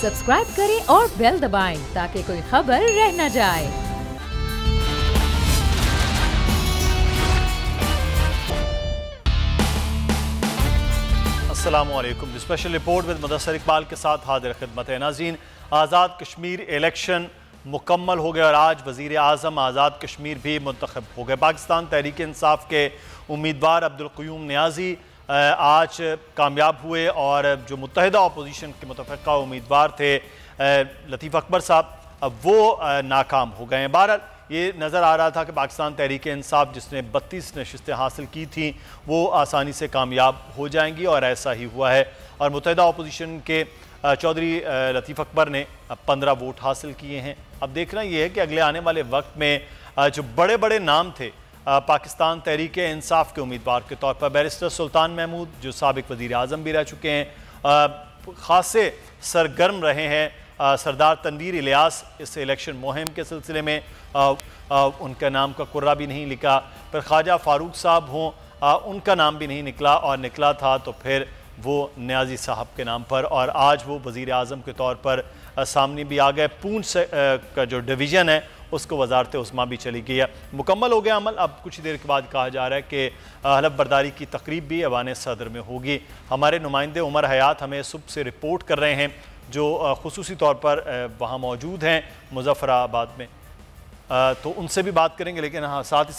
Subscribe करें और bell दबाएं ताकि कोई खबर रह न जाए। अस्सलामुअलैकुम। Special report with Mudassar Iqbal के साथ हाजिर खिदमत है। नाज़रीन, आज़ाद कश्मीर इलेक्शन मुकम्मल हो गए और आज वज़ीर आज़म आज़ाद कश्मीर भी मुंतखब हो गए। पाकिस्तान तहरीक इंसाफ के उम्मीदवार अब्दुल क़य्यूम नियाज़ी आज कामयाब हुए और जो मुत्तहिदा अपोजिशन के मुतफ़क़ा उम्मीदवार थे लतीफ़ अकबर साहब, वो नाकाम हो गए हैं। बहरहाल ये नज़र आ रहा था कि पाकिस्तान तहरीक इंसाफ जिसने 32 नशिस्तें हासिल की थी वो आसानी से कामयाब हो जाएंगी और ऐसा ही हुआ है। और मुत्तहिदा अपोजिशन के चौधरी लतीफ़ अकबर ने 15 वोट हासिल किए हैं। अब देखना ये है कि अगले आने वाले वक्त में जो बड़े बड़े नाम थे पाकिस्तान तहरीक इंसाफ के उम्मीदवार के तौर पर, बैरिस्टर सुल्तान महमूद जो साबिक़ वज़ीर आज़म भी रह चुके हैं, ख़ासे सरगर्म रहे हैं। सरदार तनवीर इलियास इस इलेक्शन मुहिम के सिलसिले में उनका नाम का कुर्रा भी नहीं लिखा। फिर ख्वाजा फारूक साहब हों, उनका नाम भी नहीं निकला, और निकला था तो फिर वो नियाज़ी साहब के नाम पर। और आज वो वज़ीर आज़म के तौर पर सामने भी आ गए। पूंछ का जो डिवीज़न है उसको वजारत उस्मा भी चली गई है। मुकम्मल हो गया अमल। अब कुछ देर के बाद कहा जा रहा है कि हलफ बर्दारी की तकरीब भी ऐवान सदर में होगी। हमारे नुमाइंदे उमर हयात हमें सुबह से रिपोर्ट कर रहे हैं, जो खुसूसी तौर पर वहाँ मौजूद हैं मुज़फ़्फ़राबाद में, तो उनसे भी बात करेंगे। लेकिन हाँ, साथ ही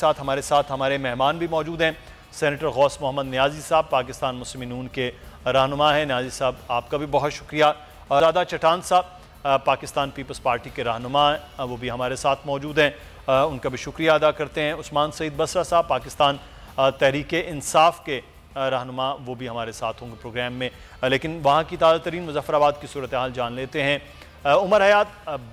साथ हमारे मेहमान भी मौजूद हैं। सेनेटर गौस मोहम्मद नियाज़ी साहब पाकिस्तान मुस्लिम नून के रहनुमा हैं। नियाज़ी साहब, आपका भी बहुत शुक्रिया। और ज़्यादा चटान साहब पाकिस्तान पीपल्स पार्टी के रहनुमा हैं, वो भी हमारे साथ मौजूद हैं, उनका भी शुक्रिया अदा करते हैं। उस्मान सईद बसरा साहब पाकिस्तान तहरीक इंसाफ के रहनुमा, वो भी हमारे साथ होंगे प्रोग्राम में। लेकिन वहाँ की ताज़ा तरीन मुज़फ़्फ़राबाद की सूरत हाल जान लेते हैं। उमर हयात,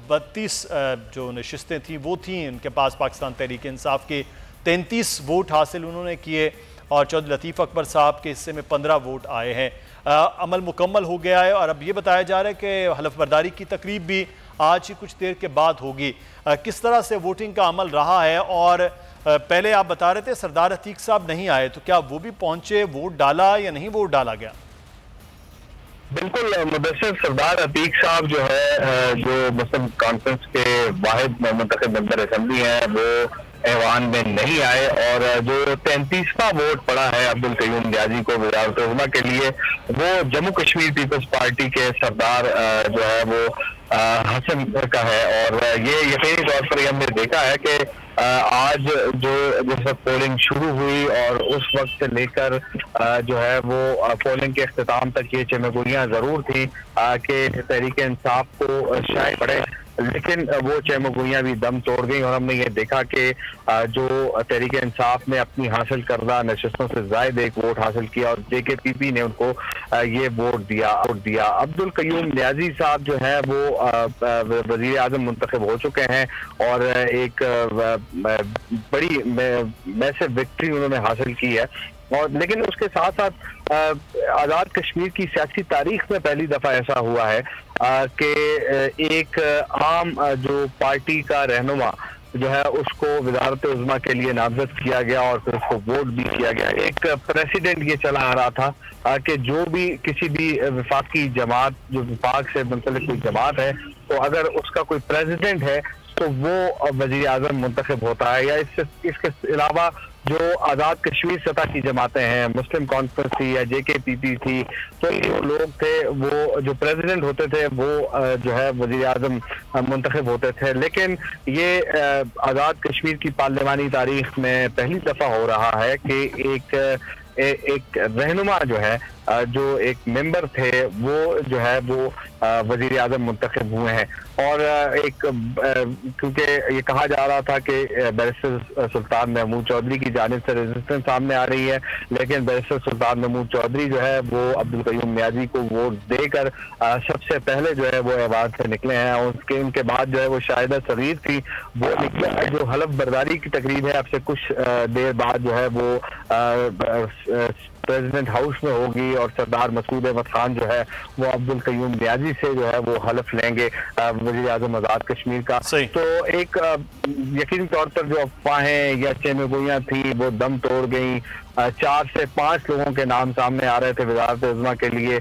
32 जो नशिस्तें थीं वो थीं उनके पास पाकिस्तान तहरीक इंसाफ के, 33 वोट हासिल उन्होंने किए और चौधरी लतीफ़ अकबर साहब के हिस्से में 15 वोट आए हैं। अमल मुकम्मल हो गया है और अब ये बताया जा रहा है कि हलफ बर्दारी की तकरीब भी आज ही कुछ देर के बाद होगी। किस तरह से वोटिंग का अमल रहा है? और पहले आप बता रहे थे सरदार अतीक साहब नहीं आए, तो क्या वो भी पहुंचे, वोट डाला या नहीं वोट डाला गया? बिल्कुल मुदस्सिर, सरदार अतीक साहब जो है, जो मुस्लिम कॉन्फ्रेंस के वाहिद मुंतखब मेंबर असेंबली हैं, वो ऐवान में नहीं आए। और जो 33वां वोट पड़ा है अब्दुल क़य्यूम नियाज़ी को वज़ारत उज़्मा के लिए, वो जम्मू कश्मीर पीपल्स पार्टी के सरदार जो है वो हसन का है। और ये यकीनी तौर पर हमने देखा है कि आज जिस वक्त पोलिंग शुरू हुई और उस वक्त से लेकर जो है वो पोलिंग के अख्ताम तक ये चमगुइयाँ ज़रूर थी कि तहरीक इंसाफ को शायद पड़े, लेकिन वो चमगुइयाँ भी दम तोड़ गई। और हमने ये देखा कि जो तहरीक इंसाफ ने अपनी हासिल करदा नशिस्तों से ज़ायद एक वोट हासिल किया और JKPP ने उनको ये वोट दिया। अब्दुल क़य्यूम नियाज़ी साहब जो है वो वज़ीर आज़म मुंतखब हो चुके हैं और एक बड़ी मैसिव विक्ट्री उन्होंने हासिल की है। और लेकिन उसके साथ साथ आज़ाद कश्मीर की सियासी तारीख में पहली दफ़ा ऐसा हुआ है कि एक आम जो पार्टी का रहनुमा जो है उसको वज़ारत उज़्मा के लिए नामज़द किया गया और फिर उसको वोट भी किया गया। एक प्रेसिडेंट ये चला आ रहा था कि जो भी किसी भी वफाकी जमात, जो वफाक से मुंसलिक कोई जमात है, तो अगर उसका कोई प्रेसिडेंट है तो वो वज़ीर आज़म मुंतखब होता है। या इसके अलावा जो आज़ाद कश्मीर सतह की जमातें हैं, मुस्लिम कॉन्फ्रेंस थी या JKPP थी, तो जो लोग थे वो जो प्रेसिडेंट होते थे वो जो है वज़ीर आज़म मुंतखब होते थे। लेकिन ये आज़ाद कश्मीर की पार्लिमानी तारीख में पहली दफ़ा हो रहा है कि एक रहनुमा जो है, जो एक मेंबर थे, वो जो है वो वज़ीर आज़म मुंतखब हुए हैं। और क्योंकि ये कहा जा रहा था कि बैरिस्टर सुल्तान महमूद चौधरी की जानिब से रेजिस्टेंस सामने आ रही है, लेकिन बैरिस्टर सुल्तान महमूद चौधरी जो है वो अब्दुल क़य्यूम नियाज़ी को वोट देकर सबसे पहले जो है वो ऐवान से निकले हैं। और उनके बाद जो है वो शाहिदा सगीर थी, वो निकले। जो हलफ बर्दारी की तकरीब है, अब से कुछ देर बाद जो है वो प्रेसिडेंट हाउस में होगी और सरदार मसूद अहमद खान जो है वो अब्दुल क़य्यूम नियाज़ी से जो है वो हलफ लेंगे वज़ीर आज़म आज़ाद कश्मीर का। तो एक यकीनी तौर पर जो अफवाहें या चमगुइयाँ थी वो दम तोड़ गई 4 से 5 लोगों के नाम सामने आ रहे थे वज़ारत उज़्मा के लिए,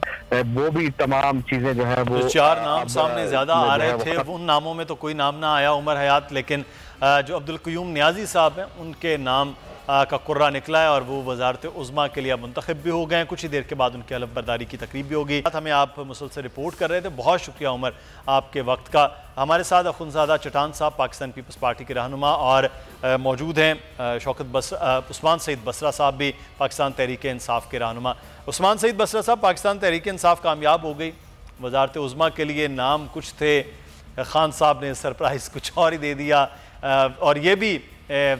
वो भी तमाम चीजें जो है वो 4 नाम सामने ज्यादा आ रहे थे। उन नामों में तो कोई नाम ना आया उमर हयात, लेकिन जो अब्दुल क़य्यूम नियाज़ी साहब हैं उनके नाम का कुर्रा निकला है और वो वज़ारत उज़्मा के लिए मुंतखब भी हो गए हैं। कुछ ही देर के बाद उनकी हलफ बर्दारी की तकरीब भी होगी। हमें आप मुसलसल रिपोर्ट कर रहे थे, बहुत शुक्रिया उमर आपके वक्त का। हमारे साथ अखुंज़ादा चटान साहब पाकिस्तान पीपल्स पार्टी के रहनुमा और मौजूद हैं उस्मान सईद बसरा साहब भी पाकिस्तान तहरीक इंसाफ के रहनुमा। उस्मान सईद बसरा साहब, पाकिस्तान तहरीक इंसाफ कामयाब हो गई, वज़ारत उज़्मा के लिए नाम कुछ थे, खान साहब ने सरप्राइज़ कुछ और ही दे दिया, और ये भी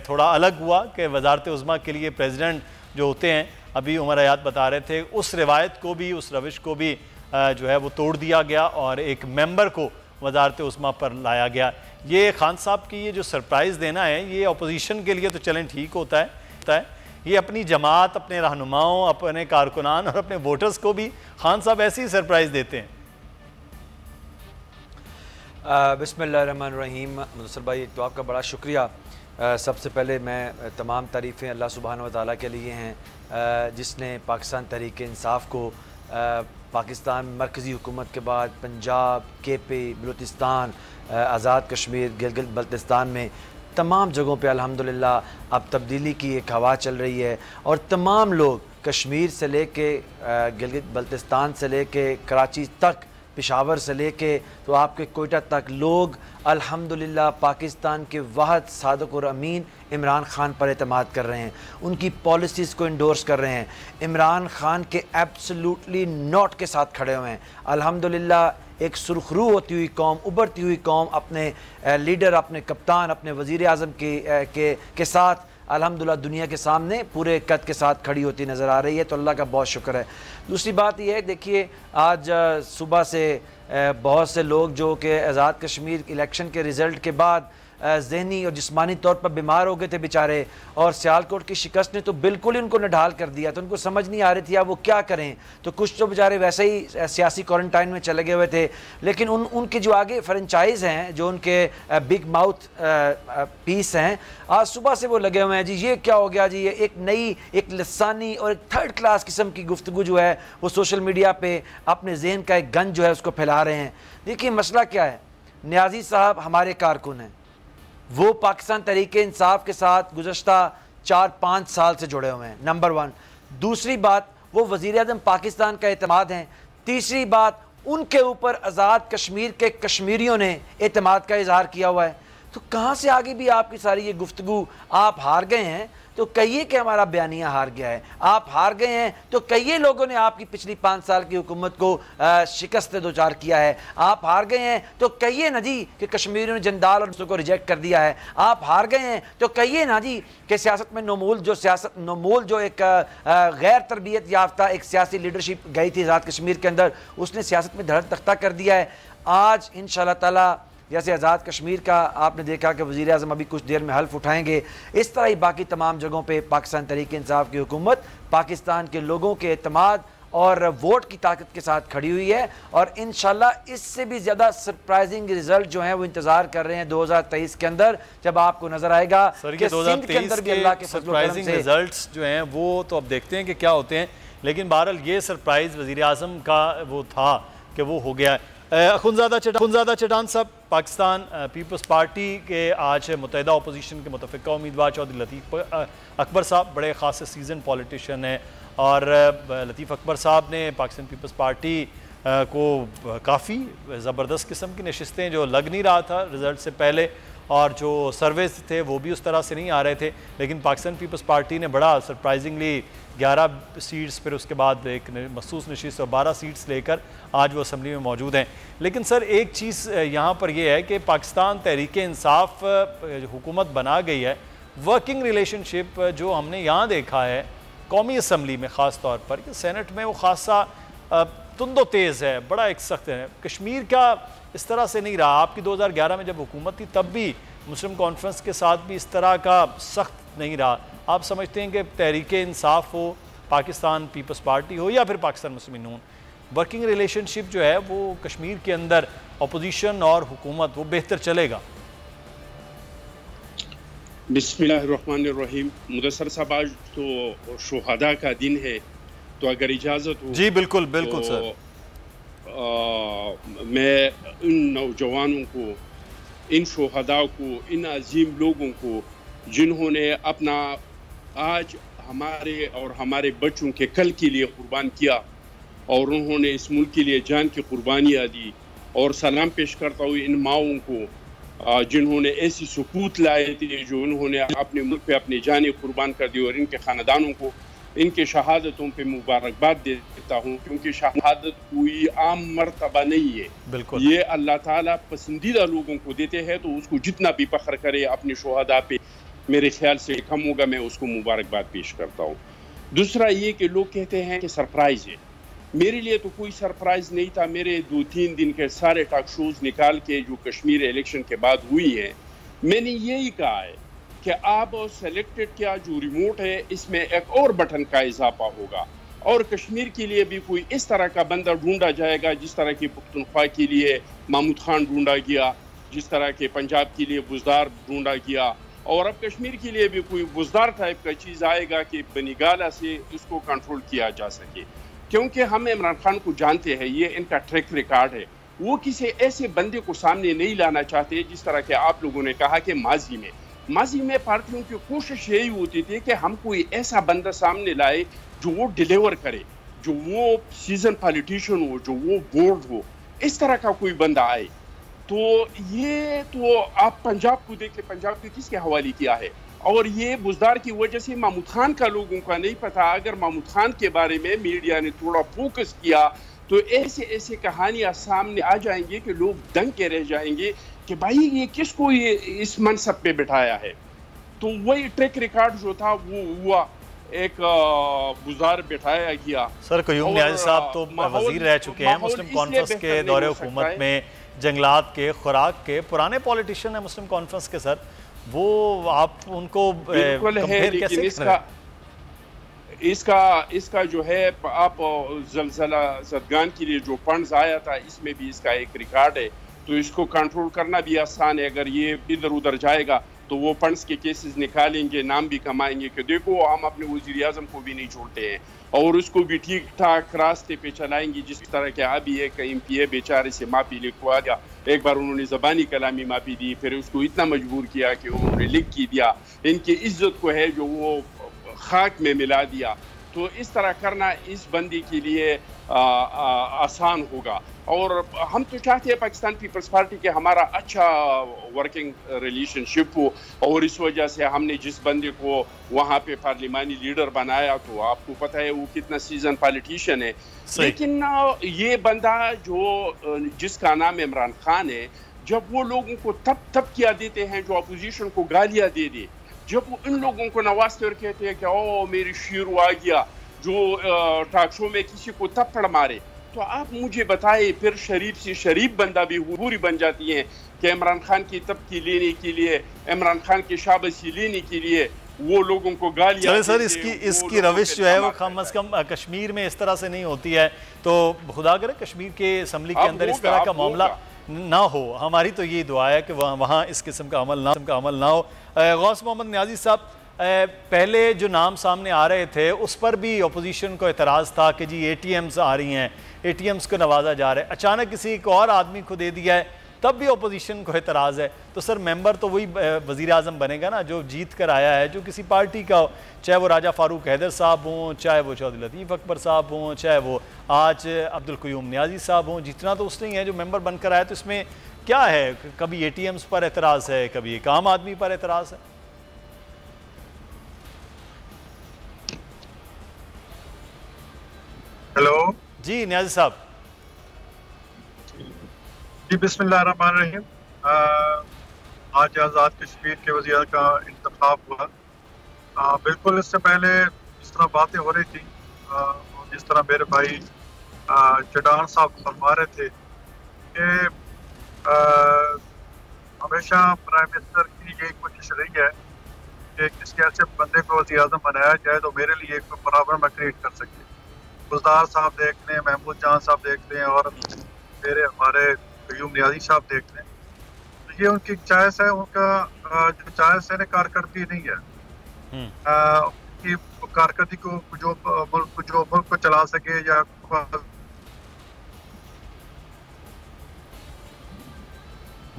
थोड़ा अलग हुआ कि वज़ारत उज़्मा के लिए प्रेसिडेंट जो होते हैं, अभी उमर हयात बता रहे थे, उस रिवायत को भी, उस रविश को भी जो है वो तोड़ दिया गया और एक मेंबर को वज़ारत उज़्मा पर लाया गया। ये खान साहब की ये जो सरप्राइज़ देना है, ये अपोजिशन के लिए तो चलें ठीक होता है, ये अपनी जमात, अपने रहनुमाओं, अपने कारकुनान और अपने वोटर्स को भी खान साहब ऐसी ही सरप्राइज़ देते हैं। बिस्मिल्लाहिर्रहमानिर्रहीम। मुदस्सिर भाई, तो आपका बड़ा शुक्रिया। सबसे पहले मैं तमाम तारीफ़ें अल्लाह सुब्हानहू व तआला के लिए हैं जिसने पाकिस्तान तहरीक इंसाफ को पाकिस्तान मरकज़ी हुकूमत के बाद पंजाब, KP, बलूचिस्तान, आज़ाद कश्मीर, गिलगित बल्तिस्तान में तमाम जगहों पे अल्हम्दुलिल्लाह अब तब्दीली की एक हवा चल रही है और तमाम लोग कश्मीर से लेके गिलगित बल्तिस्तान से लेके कराची तक, पेशावर से लेके तो आपके कोयटा तक लोग अल्हम्दुलिल्लाह पाकिस्तान के वाहिद सादिक और अमीन इमरान खान पर एतमाद कर रहे हैं, उनकी पॉलिसीज़ को इंडोर्स कर रहे हैं, इमरान खान के एब्सोल्युटली नॉट के साथ खड़े हुए हैं। अल्हम्दुलिल्लाह एक सुरखरू होती हुई कौम, उभरती हुई कौम अपने लीडर, अपने कप्तान, अपने वज़ीर आज़म के साथ अल्हम्दुलिल्लाह दुनिया के सामने पूरे कद के साथ खड़ी होती नज़र आ रही है, तो अल्लाह का बहुत शुक्र है। दूसरी बात यह है, देखिए आज सुबह से बहुत से लोग जो कि आज़ाद कश्मीर इलेक्शन के रिज़ल्ट के बाद ज़हनी और जिस्मानी तौर पर बीमार हो गए थे बेचारे, और सियालकोट की शिकस्त ने तो बिल्कुल ही उनको नढाल कर दिया, तो उनको समझ नहीं आ रही थी अब वो क्या करें। तो कुछ तो बेचारे वैसे ही सियासी क्वारंटाइन में चले गए हुए थे, लेकिन उनके जो आगे फ्रेंचाइज हैं, जो उनके बिग माउथ पीस हैं, आज सुबह से वो लगे हुए हैं जी ये क्या हो गया जी, ये एक नई, एक लसानी और एक थर्ड क्लास किस्म की गुफ्तगू जो है वो सोशल मीडिया पर अपने जहन का एक गन जो है उसको फैला रहे हैं। देखिए मसला क्या है, नियाज़ी साहब हमारे कारकुन हैं, वो पाकिस्तान तहरीक इंसाफ के साथ गुज़श्ता 4-5 साल से जुड़े हुए हैं, नंबर 1। दूसरी बात, वो वज़ीर आज़म पाकिस्तान का एतमाद हैं। तीसरी बात, उनके ऊपर आज़ाद कश्मीर के कश्मीरियों ने एतमाद का इजहार किया हुआ है। तो कहाँ से आगे भी आपकी सारी ये गुफ्तगू, आप हार गए हैं तो कहिए कि हमारा बयानिया हार गया है, आप हार गए हैं तो कहिए लोगों ने आपकी पिछली 5 साल की हुकूमत को शिकस्त दो चार किया है, आप हार गए हैं तो कहिए ना जी कि कश्मीरियों ने जंदाल और उसको रिजेक्ट कर दिया है, आप हार गए हैं तो कहिए ना जी कि सियासत में नमूल जो एक गैर तरबियत याफ्ता एक सियासी लीडरशिप गई थी आज़ाद कश्मीर के अंदर, उसने सियासत में धड़ तख्ता कर दिया है। आज इंशाअल्लाह ताला जैसे आज़ाद कश्मीर का आपने देखा कि वज़ीर आज़म अभी कुछ देर में हल्फ उठाएंगे, इस तरह ही बाकी तमाम जगहों पे पाकिस्तान तहरीक इंसाफ की हुकूमत पाकिस्तान के लोगों के एतमाद और वोट की ताकत के साथ खड़ी हुई है, और इंशाल्लाह इससे भी ज़्यादा सरप्राइजिंग रिजल्ट जो है वो इंतज़ार कर रहे हैं 2023 के अंदर, जब आपको नज़र आएगा कि सिंध के अंदर भी अल्लाह के सरप्राइजिंग रिजल्ट्स जो हैं वो तो अब देखते हैं कि क्या होते हैं, लेकिन बहरहाल ये सरप्राइज़ वज़ीर आज़म का वो था कि वो हो गया। अखुंज़ादा चटान साहब, पाकिस्तान पीपल्स पार्टी के आज मुत्तहिदा अपोजिशन के मुतफ़िका उम्मीदवार चौधरी लतीफ़ अकबर साहब बड़े ख़ास सीजन पॉलिटिशियन हैं, और लतीफ़ अकबर साहब ने पाकिस्तान पीपल्स पार्टी को काफ़ी ज़बरदस्त किस्म की नशिस्तें, जो लग नहीं रहा था रिज़ल्ट से पहले, और जो सर्वेस थे वो भी उस तरह से नहीं आ रहे थे, लेकिन पाकिस्तान पीपल्स पार्टी ने बड़ा सरप्राइजिंगली 11 सीट्स, फिर उसके बाद एक मखसूस नशिस्त और 12 सीट्स लेकर आज वो असम्बली में मौजूद हैं। लेकिन सर एक चीज़ यहाँ पर यह है कि पाकिस्तान तहरीक इंसाफ हुकूमत बना गई है, वर्किंग रिलेशनशिप जो हमने यहाँ देखा है कौमी असम्बली में ख़ास तौर पर, कि सेनेट में वो खासा तुंदो तेज़ है, बड़ा एक सख्त है। कश्मीर का इस तरह से नहीं रहा, आपकी 2011 में जब हुकूमत थी तब भी मुस्लिम कॉन्फ्रेंस के साथ भी इस तरह का सख्त नहीं रहा। आप समझते हैं कि तहरीक इंसाफ हो, पाकिस्तान पीपल्स पार्टी हो या फिर पाकिस्तान मुस्लिम नून, वर्किंग रिलेशनशिप जो है वो कश्मीर के अंदर अपोजिशन और हुकूमत वो बेहतर चलेगा? बिस्मिल्लाहिर्रहमानिर्रहीम। मुदस्सर साहब, आज तो शुहदा का दिन है, तो अगर इजाज़त हो जी बिल्कुल बिल्कुल तो सर। मैं इन नौजवानों को, इन शुहदा को, इन अजीम लोगों को जिन्होंने अपना आज हमारे और हमारे बच्चों के कल के लिए कुर्बान किया और उन्होंने इस मुल्क के लिए जान की कुर्बानियाँ दी, और सलाम पेश करता हूँ इन माओं को जिन्होंने ऐसी सुकूत लाए थे, जो उन्होंने अपने मुल्क पे अपनी जानें कुर्बान कर दी, और इनके ख़ानदानों को इनके शहादतों पे मुबारकबाद देता हूँ, क्योंकि शहादत कोई आम मर्तबा नहीं है। बिल्कुल ये अल्लाह ताला पसंदीदा लोगों को देते हैं, तो उसको जितना भी फख्र करे अपने शुहदा पे, मेरे ख्याल से कम होगा, मैं उसको मुबारकबाद पेश करता हूँ। दूसरा ये कि लोग कहते हैं कि सरप्राइज़ है, मेरे लिए तो कोई सरप्राइज़ नहीं था। मेरे 2-3 दिन के सारे टॉक शोज़ निकाल के जो कश्मीर इलेक्शन के बाद हुई है, मैंने यही कहा है कि आप सेलेक्टेड क्या जो रिमोट है, इसमें एक और बटन का इजाफा होगा, और कश्मीर के लिए भी कोई इस तरह का बंदा ढूंढा जाएगा जिस तरह की पुख्तनख्वा के लिए महमूद खान ढूंढा गया, जिस तरह के पंजाब के लिए बुज़दार ढूंढा गया, और अब कश्मीर के लिए भी कोई बुज़दार टाइप का चीज़ आएगा कि बनीगाला से इसको कंट्रोल किया जा सके। क्योंकि हम इमरान खान को जानते हैं, ये इनका ट्रैक रिकॉर्ड है, वो किसी ऐसे बंदे को सामने नहीं लाना चाहते जिस तरह के आप लोगों ने कहा कि माजी में पार्टियों की कोशिश यही होती थी कि हम कोई ऐसा बंदा सामने लाए जो वो डिलीवर करे, जो वो सीजन पॉलिटिशियन हो, जो वो बोर्ड हो, इस तरह का कोई बंदा आए। तो ये तो आप पंजाब को देख ले, पंजाब को किसके हवाले किया है, और ये बुज़दार की वजह से महमूद खान का लोगों का नहीं पता। अगर महमूद खान के बारे में मीडिया ने थोड़ा फोकस किया तो ऐसे ऐसे कहानियां सामने आ जाएंगी कि लोग दंग के रह जाएंगे कि भाई ये किसको ये इस मनसब पे बिठाया है। तो वही ट्रैक रिकॉर्ड जो था वो हुआ, एक बुज़दार बिठाया गया। सर क़य्यूम नियाज़ी साहब तो वज़ीर रह चुके हैं, मुस्लिम कॉन्फ्रेंस के दौरे हुकूमत में जंगलात के, खुराक के, पुराने पॉलिटिशियन है मुस्लिम कॉन्फ्रेंस के सर, वो आप उनको कंपेयर कैसे इसका जो है, आप ज़लज़ला ज़दगान के लिए जो फंड्स आया था, इसमें भी इसका एक रिकॉर्ड है, तो इसको कंट्रोल करना भी आसान है। अगर ये इधर उधर जाएगा तो वो फंड्स के केसेस निकालेंगे, नाम भी कमाएंगे कि देखो हम अपने वज़ीर आज़म को भी नहीं छोड़ते हैं, और उसको भी ठीक ठाक रास्ते पे चलाएंगे। जिस तरह के अभी एक MPA बेचारे से माफ़ी लिखवा दिया, एक बार उन्होंने ज़बानी कलामी माफ़ी दी, फिर उसको इतना मजबूर किया कि उन्होंने लिख की दिया, इनकी इज्जत को है जो वो खाक में मिला दिया। तो इस तरह करना इस बंदी के लिए आसान होगा, और हम तो चाहते हैं पाकिस्तान पीपल्स पार्टी के हमारा अच्छा वर्किंग रिलेशनशिप हो, और इस वजह से हमने जिस बंदे को वहाँ पे पार्लिमानी लीडर बनाया, तो आपको पता है वो कितना सीजन पॉलिटिशियन है। लेकिन ये बंदा जो जिसका नाम इमरान खान है, जब वो लोगों को तब क्या देते हैं जो अपोजिशन को गालियाँ दे दे, जब वो इन लोगों को नवाजते और कहते हैं कि ओ मेरी शीरू आ गया, जो टॉक शो में किसी को थप्पड़ मारे, तो आप मुझे बताइए फिर शरीफ से शरीफ बंदा भी हुबूरी बन जाती है कि इमरान खान की तबकी लेने के लिए, इमरान खान की शाबाशी लेने के लिए वो लोगों को गालियां। चले सर, इसकी रविश जो है वो कम अज़ कम कश्मीर में इस तरह से नहीं होती है, तो खुदा करे कश्मीर के असम्बली के अंदर इस तरह का मामला ना हो। हमारी तो ये दुआ है कि वहाँ इस किस्म का अमल ना हो। गौस मोहम्मद नियाज़ी साहब, पहले जो नाम सामने आ रहे थे उस पर भी अपोजिशन को एतराज़ था कि जी ATMs आ रही हैं, ATMs को नवाजा जा रहा है, अचानक किसी एक और आदमी को दे दिया है, तब भी अपोजिशन को एतराज़ है। तो सर मेंबर तो वही वज़ीर आज़म बनेगा ना जो जीत कर आया है, जो किसी पार्टी का हो, चाहे वो राजा फारूक हैदर साहब हों, चाहे वो चौधरी लतीफ़ अकबर साहब हों, चाहे वो आज अब्दुल क़य्यूम नियाज़ी साहब हों, जितना तो उसने ही है जो मेंबर बनकर आया। तो इसमें क्या है, कभी ATMs पर एतराज़ है, कभी एक आम आदमी पर एतराज़ है। हेलो जी नियाज़ी साहब। जी बिस्मिल्लाहिर्रहमानिर्रहीम। आज आज़ाद कश्मीर के वज़ीर का इंतखाब हुआ। बिल्कुल इससे पहले जिस तरह बातें हो रही थी, जिस तरह मेरे भाई चडान साहब फरमा रहे थे कि हमेशा प्राइम मिनिस्टर की यही कोशिश रही है कि किसी ऐसे बंदे को वज़ीर आज़म बनाया जाए तो मेरे लिए कोई प्रॉब्लम क्रिएट कर सके। बुज़दार साहब देख लें, महमूद जान साहब देख लें, और मेरे हमारे क़य्यूम नियाज़ी साहब देख लें, तो ये उनकी चॉइस है, उनका जो चॉइस है ना कारकर्दगी नहीं है कि कारकर्दगी को जो मुल्क को चला सके या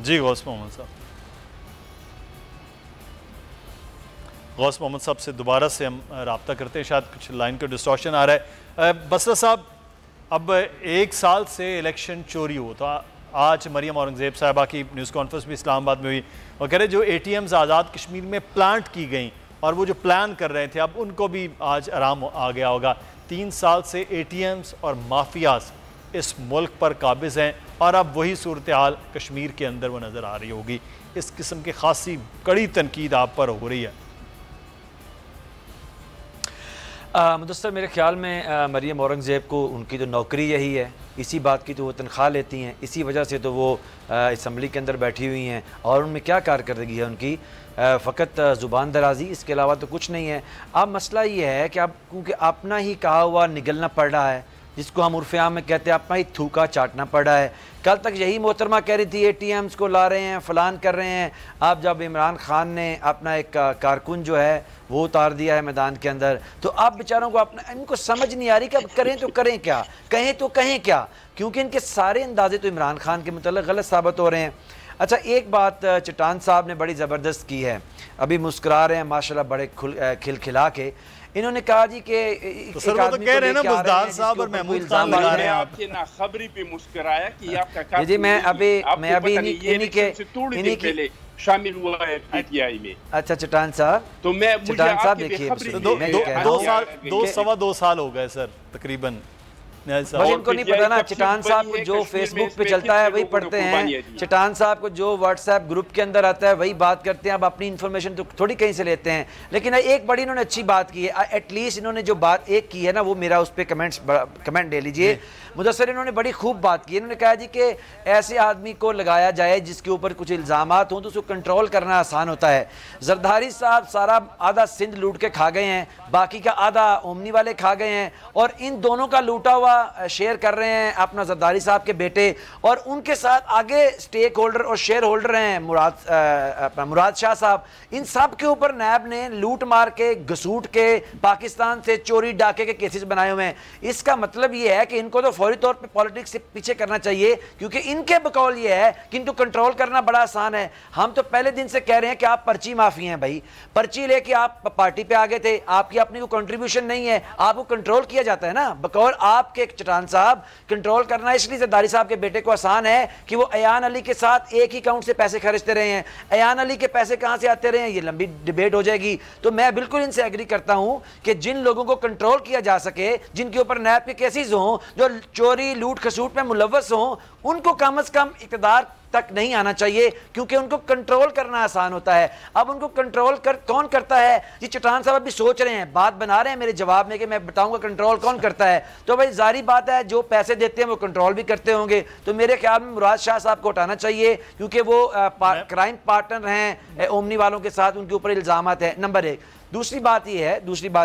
जी गौस मोहम्मद साहब, गौस मोहम्मद साहब से दोबारा से हम रब्ता करते हैं, शायद कुछ लाइन का डिस्टॉर्शन आ रहा है। बसरा साहब, अब 1 साल से इलेक्शन चोरी हो, तो आज मरियम औरंगज़ेब साहिबा की न्यूज़ कॉन्फ्रेंस भी इस्लामाबाद में हुई और कह रहे जो ATMs आज़ाद कश्मीर में प्लांट की गई और वो जो प्लान कर रहे थे अब उनको भी आज आराम आ गया होगा। 3 साल से ATMs और माफियाज इस मुल्क पर काबिज़ हैं और अब वही सूरत हाल कश्मीर के अंदर वो नज़र आ रही होगी। इस किस्म की खासी कड़ी तनकीद आप पर हो रही है। मुदस्सर, मेरे ख्याल में मरियम औरंगज़ेब को उनकी तो नौकरी यही है, इसी बात की तो वो तनख्वाह लेती हैं, इसी वजह से तो वो असम्बली के अंदर बैठी हुई हैं और उनमें क्या कारकर्दगी है उनकी, फ़कत ज़ुबान दराजी, इसके अलावा तो कुछ नहीं है। अब मसला ये है कि अब क्योंकि अपना ही कहा हुआ निगलना पड़ रहा है, जिसको हम उर्फ़ आम में कहते हैं अपना ही थूका चाटना पड़ रहा है। कल तक यही मोहतरमा कह रही थी ATMs को ला रहे हैं, फ़लान कर रहे हैं। अब जब इमरान खान ने अपना एक कारकुन जो है वो उतार दिया है मैदान के अंदर, तो अब बेचारों को अपना इनको समझ नहीं आ रही कि अब करें तो करें क्या, कहें तो कहें क्या, क्योंकि इनके सारे अंदाजे तो इमरान खान के मुतल्लिक़ गलत साबित हो रहे हैं। अच्छा, एक बात चट्टान साहब ने बड़ी ज़बरदस्त की है, अभी मुस्कुरा रहे हैं माशाल्लाह बड़े खिलखिला के। इन्होंने कहा जी कि तो सर वो तो कह रहे हैं ना बुज़दार साहब और महमूद खान लगा रहे हैं आपके ना खबरी पे मुस्कुराया कि आपका जी मैं अभी इन्हीं के शामिल हुआ है PTI में। अच्छा चट्टान साहब, तो मैं चट्टान साहब देखिए 2 साल हो गए सर तकरीबन। इनको नहीं पता ना, चट्टान साहब को जो फेसबुक पे चलता है वही पढ़ते हैं, चट्टान साहब को जो व्हाट्सएप ग्रुप के अंदर आता है वही बात करते हैं। अब अपनी इन्फॉर्मेशन तो थोड़ी कहीं से लेते हैं, लेकिन एक बड़ी इन्होंने अच्छी बात की है, एटलीस्ट इन्होंने जो बात एक की है ना वो मेरा उस पर कमेंट ले लीजिए। मुदस्सर, इन्होंने बड़ी खूब बात की, इन्होंने कहा जी कि ऐसे आदमी को लगाया जाए जिसके ऊपर कुछ इल्ज़ामात हों तो उसको कंट्रोल करना आसान होता है। जरदारी साहब सारा आधा सिंध लूट के खा गए हैं, बाकी का आधा ओमनी वाले खा गए हैं, और इन दोनों का लूटा हुआ शेयर कर रहे हैं अपना जरदारी साहब के बेटे, और उनके साथ आगे स्टेक होल्डर और शेयर होल्डर हैं मुराद शाह साहब। इन सब के ऊपर नैब ने लूट मार के घसूट के पाकिस्तान से चोरी डाके के केसेस बनाए हुए हैं। इसका मतलब ये है कि इनको तो फौरी तौर पे पॉलिटिक्स से पीछे करना चाहिए, क्योंकि इनके बकौल ये है कि इनको कंट्रोल करना बड़ा आसान है। हम तो पहले दिन से कह रहे हैं कि आप पर्ची माफी हैं भाई, पर्ची लेके आप पार्टी पे आ गए थे, आपकी अपनी कोई कंट्रीब्यूशन नहीं है, आपको कंट्रोल किया जाता है ना बकौल आपके चट्टान साहब। कंट्रोल करना इसलिए जरदारी साहब के बेटे को आसान है कि वो अयान अली के साथ एक ही अकाउंट से पैसे खर्चते रहे हैं। अयान अली के पैसे कहां से आते रहे हैं ये लंबी डिबेट हो जाएगी। तो मैं बिल्कुल इनसे एग्री करता हूं कि जिन लोगों को कंट्रोल किया जा सके, जिनके ऊपर नैब के केसेस हों, जो चोरी लूट खसूट में मुलव्वस हों, उनको कम अज कम इक़्तिदार तक नहीं आना चाहिए, क्योंकि उनको कंट्रोल करना आसान होता है। अब उनको कंट्रोल कौन करता है? जी चट्टान साहब अभी सोच रहे हैं, बात बना रहे हैं मेरे जवाब में कि मैं बताऊंगा कंट्रोल कौन करता है। तो भाई जारी बात है, जो पैसे देते हैं वो कंट्रोल भी करते होंगे। तो मेरे ख्याल में मुराद शाह साहब को हटाना चाहिए, क्योंकि वो क्राइम पार्टनर हैं ओमनी वालों के साथ, उनके ऊपर इल्जामात है, नंबर 1। दूसरी बात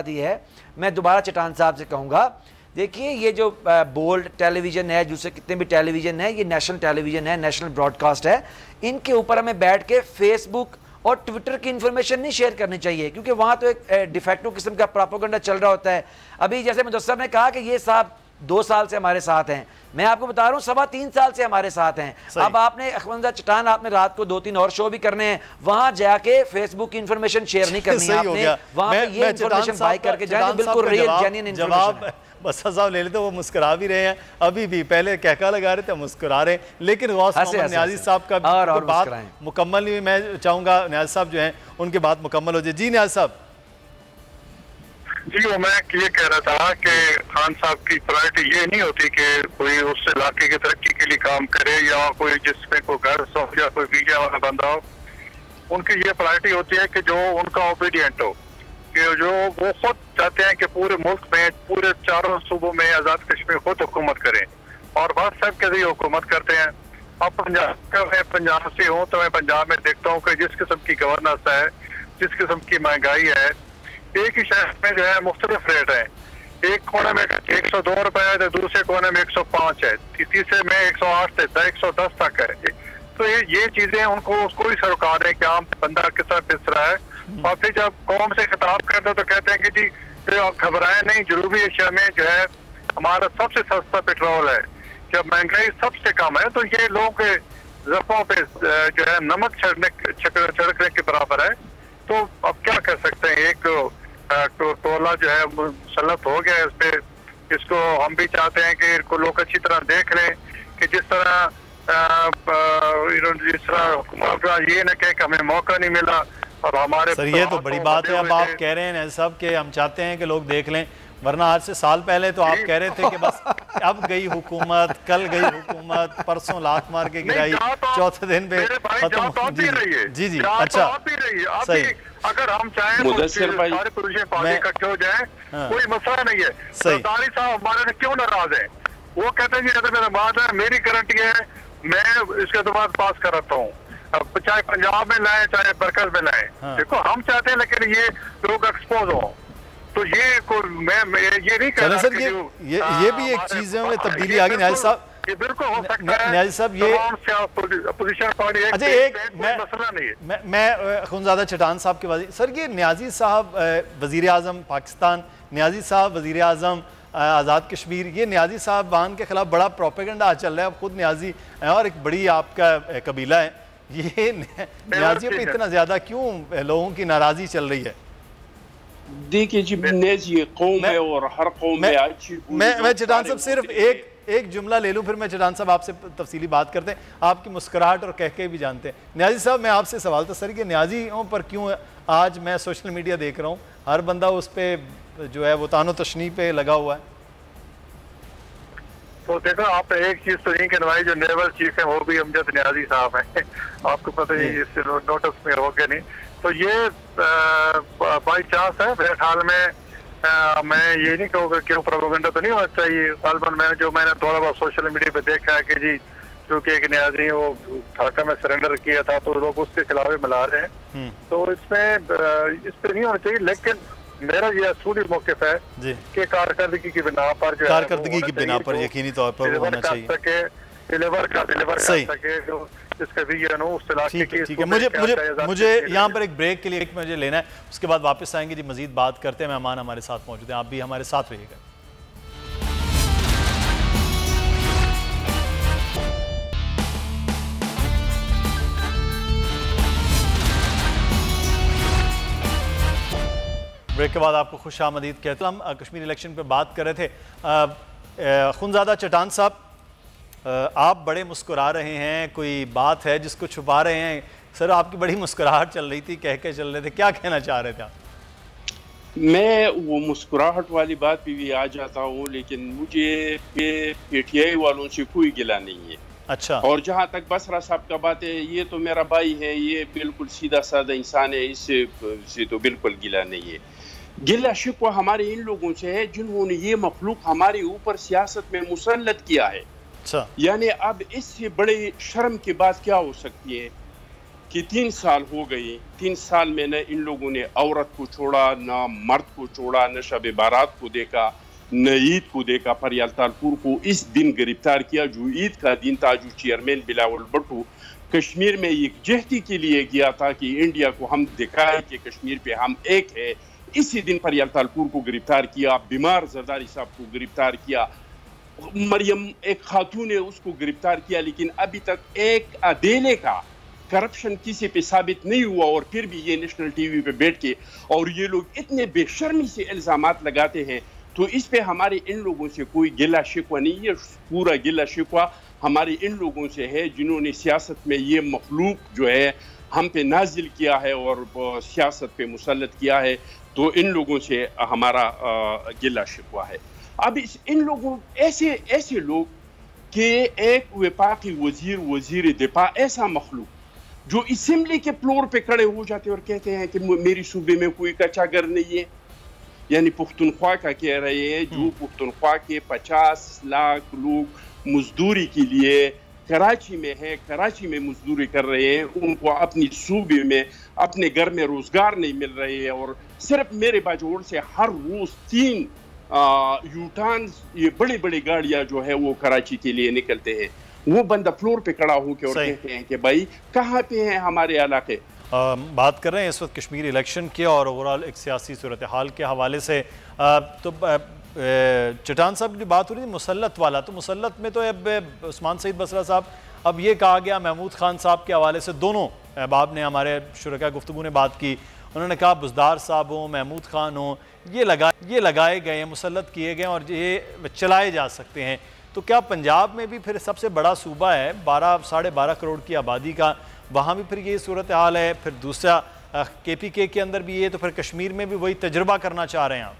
यह है मैं दोबारा चट्टान साहब से कहूँगा, देखिए ये जो बोल्ड टेलीविज़न है, दूसरे कितने भी टेलीविज़न है, ये नेशनल टेलीविज़न है, नेशनल ब्रॉडकास्ट है, इनके ऊपर हमें बैठ के फेसबुक और ट्विटर की इंफॉर्मेशन नहीं शेयर करनी चाहिए, क्योंकि वहाँ तो एक डिफेक्टिव किस्म का प्रोपेगेंडा चल रहा होता है। अभी जैसे मुदस्सर ने कहा कि ये साहब 2 साल से हमारे साथ हैं, मैं आपको बता रहा हूँ 3.25 साल से हमारे साथ हैं। अब आपने अखवंजा चट्टान, आपने रात को 2-3 और शो भी करने हैं, वहां जाके फेसबुक की इंफॉर्मेशन शेयर नहीं करनी है आपने, वहां पे ये इंफॉर्मेशन बाय करके जाए, बिल्कुल रियल जेन्युइन इंफॉर्मेशन। बस साहब ले लेते, वो मुस्कुरा भी रहे हैं, अभी भी पहले कहका लगा रहे थे, मुस्कुरा रहे, लेकिन गौस मोहम्मद न्याजी साहब का बात मुकम्मल नहीं, मैं चाहूंगा न्याजी साहब जो हैं उनकी बात मुकम्मल हो जाए। जी न्याजी साहब। जी वो मैं ये कह रहा था कि खान साहब की प्रायोरिटी ये नहीं होती कि कोई उस इलाके की तरक्की के लिए काम करे या कोई जिसमें कोई घर सो या कोई वीजा वाला बंदा हो। उनकी ये प्रायोरिटी होती है कि जो उनका ओबीडियंट हो, कि जो वो खुद चाहते हैं कि पूरे मुल्क में, पूरे 4 सूबों में आज़ाद कश्मीर खुद हुकूमत करें, और बात सब के लिए हुकूमत करते हैं। अब पंजाब से हूँ तो मैं पंजाब में देखता हूँ कि जिस किस्म की गवर्नेंस है, जिस किस्म की महंगाई है, एक ही शहर में जो है मुख्तलिफ रेट है। एक कोने में 102 रुपए है तो दूसरे कोने में 105 है, तीसरे में 108 से 110 तक है। तो ये चीजें उनको उसको ही सरोकार है कि आम बंदा किस तरह पिस रहा है। और फिर जब कौम से खिताब करते तो कहते हैं कि जी घबराए नहीं, जनूबी एशिया में जो है हमारा सबसे सस्ता पेट्रोल है, जब महंगाई सबसे कम है, तो ये लोगों के जख्मों पे जो है नमक छिड़कने के बराबर है। तो अब क्या कर सकते हैं, एक तो टोला जो है मुसल्लत हो गया इस पे। इसको हम भी चाहते हैं कि इनको लोग अच्छी तरह देख लें कि जिस तरह ये न कहे कि हमें मौका नहीं मिला और हमारे। सर ये तो बड़ी बात है, अब आप कह रहे हैं सब के हम चाहते हैं कि लोग देख लें, वरना आज से साल पहले तो आप कह रहे थे कि बस अब गई हुकूमत, कल गई हुकूमत, परसों लात मार के गिराई, चौथे दिन पे खत्म। जी जी अच्छा सही। अगर हम चाहें सारे पुरुष पार्टी इकट्ठे हो जाए, कोई मसला नहीं है। सरदारी साहब हमारे से क्यों नाराज है? वो कहते हैं जी अगर मेरा बात है, मेरी गारंटी है, मैं इसके बाद पास कराता हूँ, अब चाहे पंजाब में लाए चाहे बरकत में लाए। देखो हम चाहते हैं लेकिन ये लोग एक्सपोज हो, तो ये ये नहीं कह रहा सर, ये भी एक चीजों में तब्दीली आ गई। न्याजी साहब ये बिल्कुल हो सकता है। न्याजी साहब ये अपोजिशन पार्टी अच्छा एक मसला नहीं है। मैं खुनजादा चटान साहब के बाद सर, ये न्याजी साहब वजीर आजम पाकिस्तान, न्याजी साहब वजीर आजम आज़ाद कश्मीर, ये न्याजी साहबान के खिलाफ बड़ा प्रोपेगेंडा चल रहा है। अब खुद न्याजी है और एक बड़ी आपका कबीला है, ये न्याजियों पे इतना ज्यादा क्यों लोगों की नाराजगी चल रही है? देखिए जी, न्याजी कौम है और हर कौम में अच्छी। मैं चटान साहब सिर्फ एक जुमला ले लूं, फिर मैं चटान साहब आपसे तफसीली बात करते हैं। आपकी मुस्कुराहट और कह के भी जानते हैं। न्याजी साहब मैं आपसे सवाल था सर, कि न्याजियों पर क्यों आज मैं सोशल मीडिया देख रहा हूँ हर बंदा उस पर जो है वो तानो तशनी पे लगा हुआ है? तो देखो आप एक चीज तो नहीं कहवाई, जो नेवल चीफ है वो भी अमजद न्याजी साहब हैं, आपको पता ही इससे नोटिस में हो गया नहीं। तो ये बाई चांस है मेरे ख्याल में। मैं ये नहीं कहूँगा क्यों प्रोपेगेंडा तो नहीं होना चाहिए। गालबन मैंने थोड़ा बहुत सोशल मीडिया पे देखा है कि जी क्योंकि एक न्याजी वो ढाका में सरेंडर किया था तो लोग उसके खिलाफ ही मिला रहे हैं। तो इसमें इस पर नहीं होना चाहिए, लेकिन मेरा ये असूली मौक़िफ़ है कि कारकर्दगी की बिना पर जो कारकर्दगी की बिना पर यकीनी तौर पर होना चाहिए, डिलीवर कर सके जो इसका विजन हो उस इलाके की। ठीक है, मुझे यहाँ पर एक ब्रेक के लिए मुझे लेना है, उसके बाद वापस आएंगे जी, मजीद बात करते हैं। मेहमान हमारे साथ मौजूद हैं, आप भी हमारे साथ रहिएगा। ब्रेक के बाद आपको खुश आमदीद कहते हैं। हम कश्मीर इलेक्शन पे बात कर रहे थे। खुनजादा चटान साहब, आप बड़े मुस्कुरा रहे हैं, कोई बात है जिसको छुपा रहे हैं? सर आपकी बड़ी मुस्कुराहट चल रही थी, कह के चल रहे थे, क्या कहना चाह रहे थे आप? मैं वो मुस्कुराहट वाली बात पे भी आ जाता हूँ, लेकिन मुझे पीटीआई वालों से कोई गिला नहीं है। अच्छा। और जहाँ तक बसरा साहब का बात है, ये तो मेरा भाई है, ये बिल्कुल सीधा साधा इंसान है, इससे तो बिल्कुल गिला नहीं है। गिला शिकवा हमारे इन लोगों से है जिन्होंने ये मखलूक हमारे ऊपर सियासत में मुसल्लत किया है। अच्छा। यानी अब इससे बड़े शर्म की बात क्या हो सकती है कि 3 साल हो गए, 3 साल में न इन लोगों ने औरत को छोड़ा, न मर्द को छोड़ा, न शब बारात को देखा, न ईद को देखा। फरियाल तालपुर को इस दिन गिरफ्तार किया जो ईद का दिन था, जो चेयरमैन बिलावल भुट्टो कश्मीर में यकजहती के लिए गया था कि इंडिया को हम दिखाएं कि कश्मीर पे हम एक है। इसी दिन फरियाल तालपुर को गिरफ्तार किया, बीमार जरदारी साहब को गिरफ्तार किया, मरियम एक खातून ने उसको गिरफ्तार किया, लेकिन अभी तक एक अदेले का करप्शन किसी पे साबित नहीं हुआ। और फिर भी ये नेशनल टीवी पे बैठ के और ये लोग इतने बेशर्मी से इल्जामात लगाते हैं, तो इस पे हमारे इन लोगों से कोई गिला शिकवा नहीं है। पूरा गिला शिकवा हमारे इन लोगों से है जिन्होंने सियासत में ये मखलूक जो है हम पे नाजिल किया है और सियासत पे मुसल्लत किया है। तो इन लोगों से हमारा गिला शिकवा है। अब इन लोगों ऐसे लोग कि एक वफाकी वजीर दिफा, ऐसा मखलूक जो असेंबली के फ्लोर पे खड़े हो जाते और कहते हैं कि मेरी सूबे में कोई कच्चा घर नहीं है। यानी पुख्तनख्वा का कह रहे हैं, जो पुख्तनख्वा के 50 लाख लोग मजदूरी के लिए कराची में है, कराची में मजदूरी कर रहे हैं, उनको अपनी सूबे में अपने घर में रोजगार नहीं मिल रहे हैं। और सिर्फ मेरे बाजोड़ से हर रोज 3 यूटान, ये बड़ी बड़ी गाड़ियां जो है वो कराची के लिए निकलते हैं। वो बंदा फ्लोर पे खड़ा होकर और कहते हैं कि भाई कहाँ पे हैं हमारे इलाके। बात कर रहे हैं इस वक्त कश्मीर इलेक्शन के और ओवरऑल एक सियासी सूरत हाल के हवाले से। तो चटान साहब की बात हो रही थी मुसल्लत वाला, तो मुसल्लत में तो अब उस्मान सईद बसरा साहब, अब ये कहा गया महमूद खान साहब के हवाले से, दोनों अहबाब ने, हमारे शुरका गुफ्तगू ने बात की, उन्होंने कहा बुज़दार साहब हो, महमूद खान हो, ये लगाए गए हैं, मुसल्लत किए गए और ये चलाए जा सकते हैं। तो क्या पंजाब में भी फिर सबसे बड़ा सूबा है 12-12.5 करोड़ की आबादी का, वहाँ भी फिर ये सूरत हाल है? फिर दूसरा KPK के अंदर भी ये, तो फिर कश्मीर में भी वही तजुर्बा करना चाह रहे हैं आप?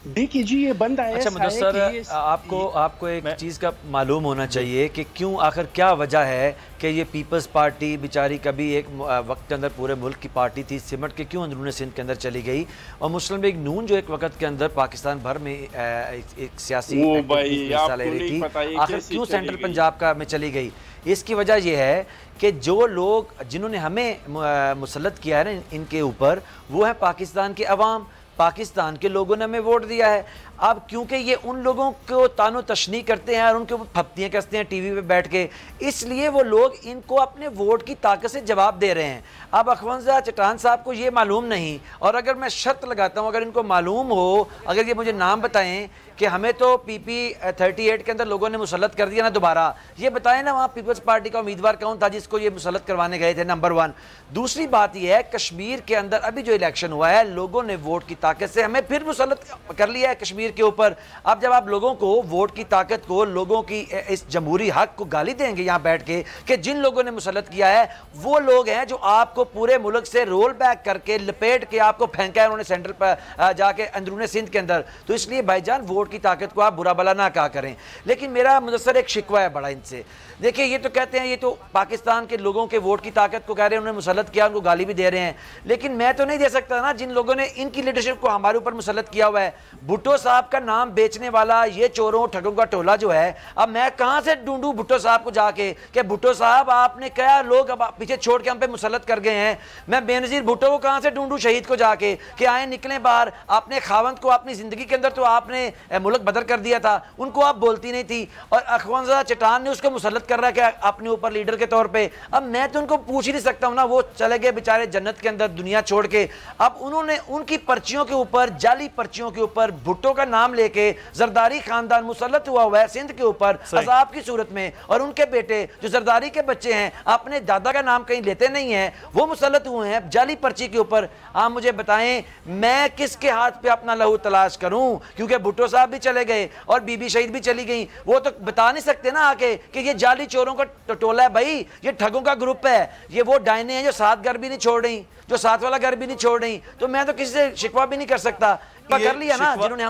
देखिए जी, ये बंदा है। अच्छा मुदस्सर, आपको एक चीज़ का मालूम होना चाहिए कि क्यों, आखिर क्या वजह है कि ये पीपल्स पार्टी बेचारी कभी एक वक्त के अंदर पूरे मुल्क की पार्टी थी, सिमट के क्यों अंदरूनी सिंध के अंदर चली गई, और मुस्लिम लीग नून जो एक वक्त के अंदर पाकिस्तान भर में एक सियासी हिस्सा ले रही थी, आखिर क्यों सेंट्रल पंजाब का में चली गई? इसकी वजह यह है कि जो लोग जिन्होंने हमें मुसल्लत किया है ना इनके ऊपर, वो है पाकिस्तान के अवाम, पाकिस्तान के लोगों ने हमें वोट दिया है। अब क्योंकि ये उन लोगों को तानो तशनी करते हैं और उनके ऊपर फप्तियाँ कसते हैं टीवी पे बैठ के, इसलिए वो लोग इनको अपने वोट की ताकत से जवाब दे रहे हैं। अब अखवंजा चटान साहब को ये मालूम नहीं, और अगर मैं शर्त लगाता हूँ अगर इनको मालूम हो, अगर ये मुझे नाम बताएं कि हमें तो PP 38 के अंदर लोगों ने मुसल्लत कर दिया ना दोबारा, ये बताएं ना वहाँ पीपल्स पार्टी का उम्मीदवार कौन था जिसको ये मुसल्लत करवाने गए थे, नंबर 1। दूसरी बात यह है कश्मीर के अंदर अभी जो इलेक्शन हुआ है, लोगों ने वोट की ताकत से हमें फिर मुसल्लत कर लिया है कश्मीर के ऊपर। अब जब आप लोगों को वोट की ताकत को, लोगों की इस जमहूरी हक को गाली देंगे यहाँ बैठ के कि जिन लोगों ने मुसल्लत किया है वो लोग हैं जो आपको पूरे मुल्क से रोल बैक करके लपेट के आपको फेंका है उन्होंने सेंटर पर जाके अंदरूनी सिंध के अंदर। तो इसलिए भाईजान वोट की ताकत को आप बुरा भला ना कहा करें। लेकिन मेरा मुदस्सर एक शिकवा है बड़ा इनसे। देखिए ये तो कहते हैं ये तो पाकिस्तान के लोगों के वोट की ताकत को कह रहे हैं, उन्होंने मुसल्लत किया, उनको गाली भी दे रहे हैं, लेकिन मैं तो नहीं दे सकता ना जिन लोगों ने इनकी लीडरशिप को हमारे ऊपर मुसल्लत किया हुआ है। भुट्टो साहब का नाम बेचने वाला ये चोरों ठगों का टोला जो है, अब मैं कहां से ढूंढूं भुट्टो साहब को जाके कि भुट्टो साहब आपने क्या लोग अब पीछे छोड़ के हम पे मुसल्लत कर गए हैं। मैं बेनज़ीर भुट्टो को कहां से ढूंढूं शहीद को जाके कि आए निकले बाहर। अपने खावंद को अपनी जिंदगी के अंदर तो आपने मुल्क बदर कर दिया था, उनको आप बोलती नहीं थी, और अखवंजा चटान ने उसको मुसल्लत कर रहा है अपने ऊपर लीडर के तौर पे। अब मैं तो उनको पूछ ही नहीं सकता हूं ना, वो चले गए बेचारे जन्नत के अंदर दुनिया छोड़ के। अब उन्होंने उनकी पर्चियों के ऊपर, जाली पर्चियों के ऊपर भुट्टो का नाम लेके जरदारी खानदान मुसल्लत हुआ है सिंध के ऊपर अजाब की सूरत में, और उनके बेटे जो जरदारी के बच्चे हैं अपने दादा का नाम कहीं लेते नहीं है, वो मुसल्लत हुए हैं जाली पर्ची के ऊपर। आप मुझे बताएं मैं किसके हाथ पे अपना लहू तलाश करूं, क्योंकि भुट्टो साहब भी चले गए और बीबी शहीद भी चली गई, वो तो बता नहीं सकते ना आके कि ये जाली चोरों का टोला है भाई, ये ठगों का ग्रुप है, ये वो डायने हैं जो 7 घर भी नहीं छोड़ रही, जो 7 वाला घर भी नहीं छोड़ रही। तो मैं तो किसी से शिकवा भी नहीं कर सकता, कर लिया ना जिन्होंने